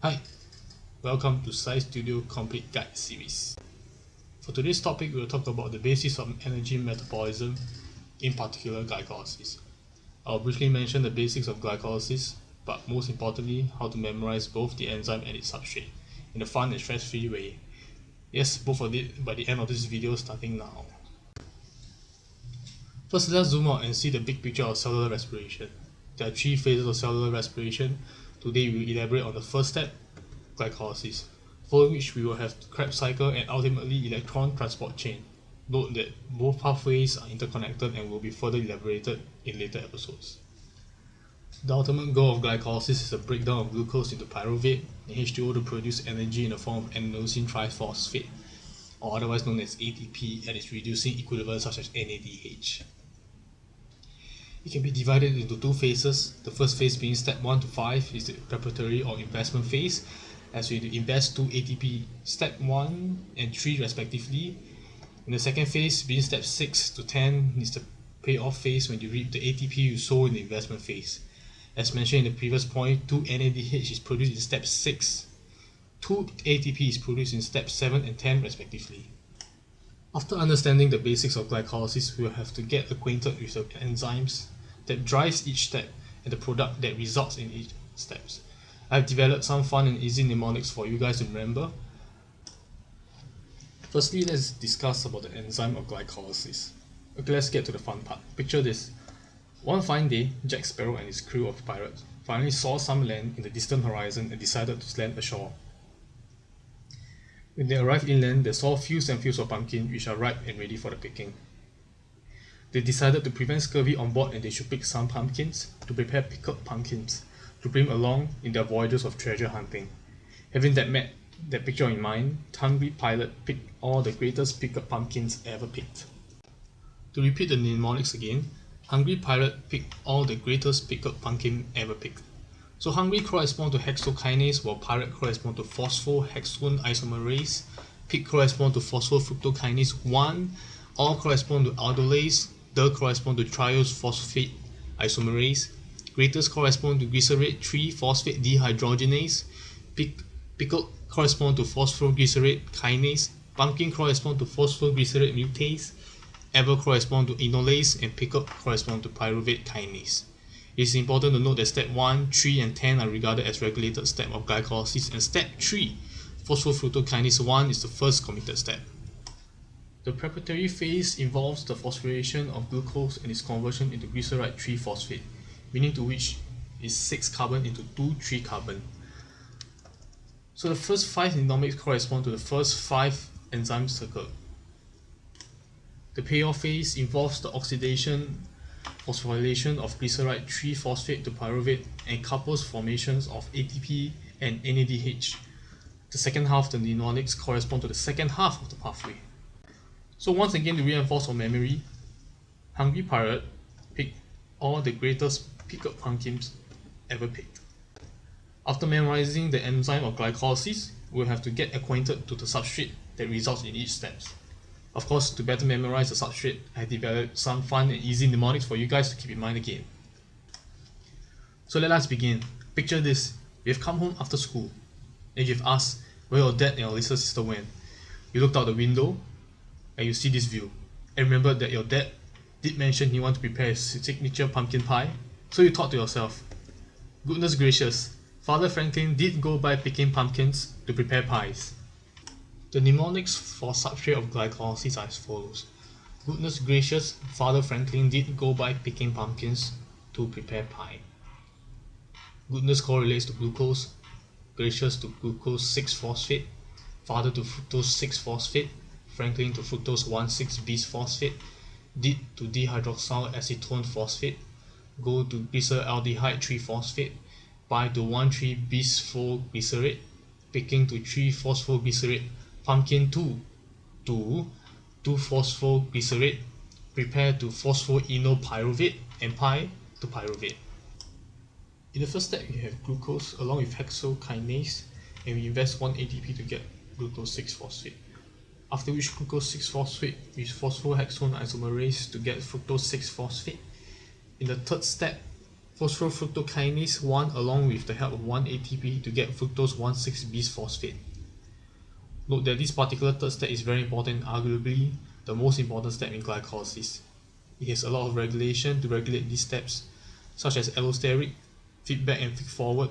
Hi, welcome to SciStudio Complete Guide series. For today's topic, we will talk about the basics of energy metabolism, in particular glycolysis. I'll briefly mention the basics of glycolysis, but most importantly, how to memorize both the enzyme and its substrate in a fun and stress-free way. Yes, both of it by the end of this video starting now. First, let's zoom out and see the big picture of cellular respiration. There are three phases of cellular respiration. Today we will elaborate on the first step, glycolysis, following which we will have the Krebs cycle and ultimately electron transport chain. Note that both pathways are interconnected and will be further elaborated in later episodes. The ultimate goal of glycolysis is the breakdown of glucose into pyruvate and H2O to produce energy in the form of adenosine triphosphate, or otherwise known as ATP, and its reducing equivalent such as NADH. It can be divided into two phases. The first phase being step 1 to 5 is the preparatory or investment phase, as we invest 2 ATP, step 1 and 3 respectively. In the second phase being step 6 to 10 is the payoff phase when you reap the ATP you sow in the investment phase. As mentioned in the previous point, 2 NADH is produced in step 6. 2 ATP is produced in step 7 and 10 respectively. After understanding the basics of glycolysis, we will have to get acquainted with the enzymes that drives each step and the product that results in each steps. I have developed some fun and easy mnemonics for you guys to remember. Firstly, let's discuss about the enzyme of glycolysis. Okay, let's get to the fun part. Picture this. One fine day, Jack Sparrow and his crew of pirates finally saw some land in the distant horizon and decided to land ashore. When they arrived inland, they saw fields and fields of pumpkin which are ripe and ready for the picking. They decided to prevent scurvy on board and they should pick some pumpkins to prepare pickled pumpkins to bring along in their voyages of treasure hunting. Having that picture in mind, the hungry pilot picked all the greatest pickled pumpkins ever picked. To repeat the mnemonics again, hungry pilot picked all the greatest pickled pumpkin ever picked. So hungry correspond to hexokinase, while pirate correspond to phosphohexone isomerase, pick correspond to phosphofructokinase 1, all correspond to aldolase, the correspond to triose phosphate isomerase, greatest correspond to glycerate 3-phosphate dehydrogenase, pickled correspond to phosphoglycerate kinase, pumpkin correspond to phosphoglycerate mutase, ever correspond to enolase, and pickled correspond to pyruvate kinase. It is important to note that step 1, 3 and 10 are regarded as regulated step of glycolysis, and step 3, phosphofructokinase 1 is the first committed step. The preparatory phase involves the phosphorylation of glucose and its conversion into glyceride 3-phosphate, meaning to which is 6 carbon into 2 3 carbon. So the first 5 mnemonics correspond to the first 5 enzymes circled. The payoff phase involves the oxidation phosphorylation of glyceride 3-phosphate to pyruvate and couples formations of ATP and NADH. The second half of the mnemonics correspond to the second half of the pathway. So once again, to reinforce our memory, hungry pirate picked all the greatest pickled pumpkins ever picked. After memorizing the enzyme of glycolysis, we'll have to get acquainted to the substrate that results in each step. Of course, to better memorize the substrate, I developed some fun and easy mnemonics for you guys to keep in mind again. So let us begin. Picture this. You've come home after school and you've asked where your dad and your little sister went. You looked out the window and you see this view. And remember that your dad did mention he wanted to prepare his signature pumpkin pie. So you thought to yourself, goodness gracious, Father Franklin did go by picking pumpkins to prepare pies. The mnemonics for substrate of glycolysis are as follows. Goodness gracious, Father Franklin did go by picking pumpkins to prepare pie. Goodness correlates to glucose, gracious to glucose 6-phosphate, Father to fructose 6-phosphate, Franklin to fructose 1,6-bis-phosphate, did to dihydroxyl acetone phosphate, go to glyceraldehyde 3-phosphate, pi to 1,3-bis-phosglycerate, picking to 3-phosphoglycerate, pumpkin 2 to 2-phosphoglycerate, prepare to phosphoenolpyruvate, and pi to pyruvate. In the first step, we have glucose along with hexokinase, and we invest 1 ATP to get glucose 6-phosphate. After which glucose 6-phosphate with phosphohexone isomerase to get fructose 6-phosphate. In the third step, phosphofructokinase 1 along with the help of 1 ATP to get fructose 1,6-bisphosphate. Note that this particular third step is very important, arguably the most important step in glycolysis. It has a lot of regulation to regulate these steps, such as allosteric, feedback and feed-forward,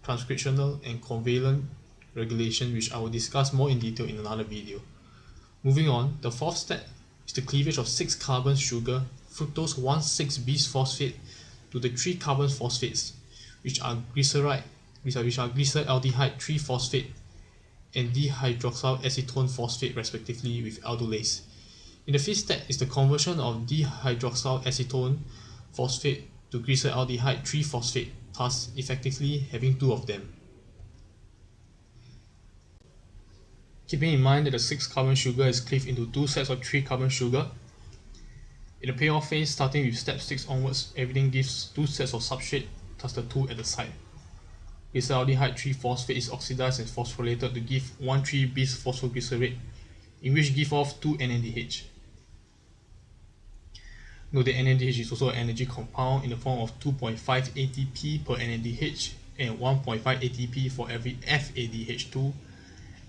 transcriptional and covalent regulation, which I will discuss more in detail in another video. Moving on, the fourth step is the cleavage of 6-carbon sugar, fructose 1,6-bisphosphate, to the 3-carbon phosphates, which are glyceraldehyde 3-phosphate and dihydroxyl acetone phosphate respectively with aldolase. In the fifth step is the conversion of dihydroxyl acetone phosphate to glyceraldehyde 3-phosphate, thus effectively having 2 of them. Keeping in mind that the 6-carbon sugar is cleaved into 2 sets of 3-carbon sugar, in the payoff phase, starting with step 6 onwards, everything gives 2 sets of substrate, thus the 2 at the side. Glyceraldehyde 3-phosphate is oxidized and phosphorylated to give 1,3-bisphosphoglycerate, in which give off 2 NADH. Note that NADH is also an energy compound in the form of 2.5 ATP per NADH and 1.5 ATP for every FADH2.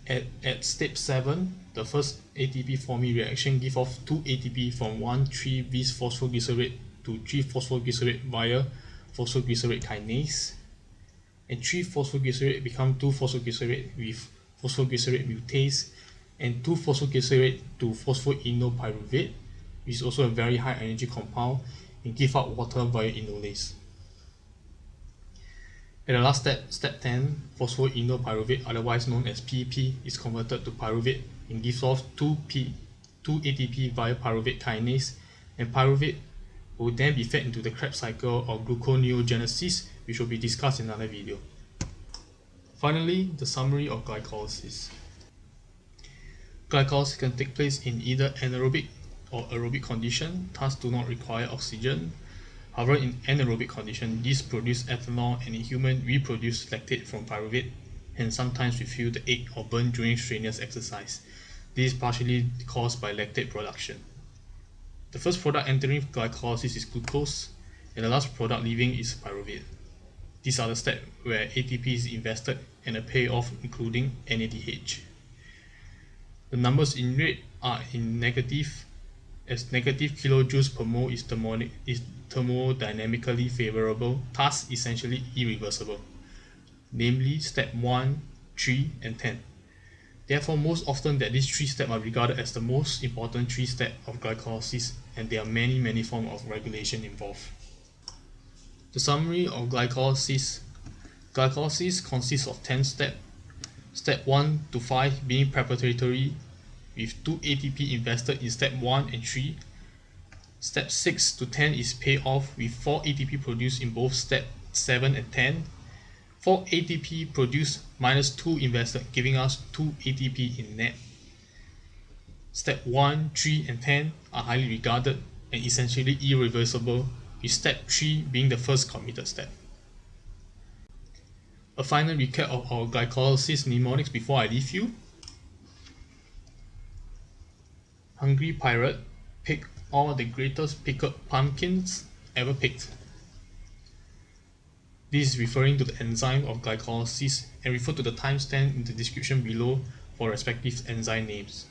At step 7, the first ATP forming reaction gives off 2 ATP from 1,3-bisphosphoglycerate to 3-phosphoglycerate via phosphoglycerate kinase, and 3-phosphoglycerate become 2-phosphoglycerate with phosphoglycerate mutase, and 2-phosphoglycerate to phosphoenolpyruvate, which is also a very high energy compound and give out water via enolase. At the last step, step 10, phosphoenolpyruvate, otherwise known as PP, is converted to pyruvate and gives off 2 ATP via pyruvate kinase, and pyruvate will then be fed into the Krebs cycle or gluconeogenesis, which will be discussed in another video. Finally, the summary of glycolysis. Glycolysis can take place in either anaerobic or aerobic condition, thus do not require oxygen. However, in anaerobic condition, these produce ethanol, and in human, we produce lactate from pyruvate, and sometimes we feel the ache or burn during strenuous exercise. This is partially caused by lactate production. The first product entering glycolysis is glucose, and the last product leaving is pyruvate. These are the steps where ATP is invested and a payoff including NADH. The numbers in red are in negative, as negative kilojoules per mole is thermodynamically favorable, thus essentially irreversible, namely step 1, 3, and 10. Therefore, most often that these 3 steps are regarded as the most important 3 steps of glycolysis, and there are many forms of regulation involved. The summary of glycolysis. Glycolysis consists of 10 steps, step 1 to 5 being preparatory with 2 ATP invested in step 1 and 3. Step 6 to 10 is payoff with 4 ATP produced in both step 7 and 10. 4 ATP produced minus 2 invested, giving us 2 ATP in net. Step 1, 3 and 10 are highly regarded and essentially irreversible, with step 3 being the first committed step. A final recap of our glycolysis mnemonics before I leave you. Hungry pirate, pick all the greatest pickled pumpkins ever picked. This is referring to the enzyme of glycolysis, and refer to the timestamp in the description below for respective enzyme names.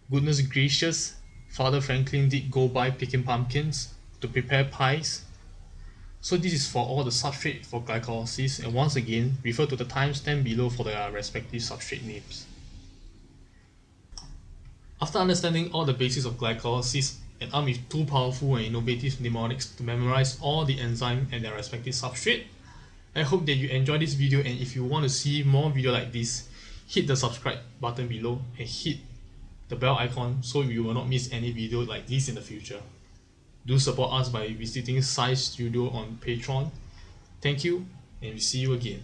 Goodness gracious, Father Franklin did go by picking pumpkins to prepare pies. So this is for all the substrate for glycolysis, and once again refer to the timestamp below for their respective substrate names. After understanding all the basics of glycolysis and armed with 2 powerful and innovative mnemonics to memorize all the enzymes and their respective substrate, I hope that you enjoyed this video, and if you want to see more videos like this, hit the subscribe button below and hit the bell icon so you will not miss any video like this in the future. Do support us by visiting SciStudio on Patreon. Thank you, and we'll see you again.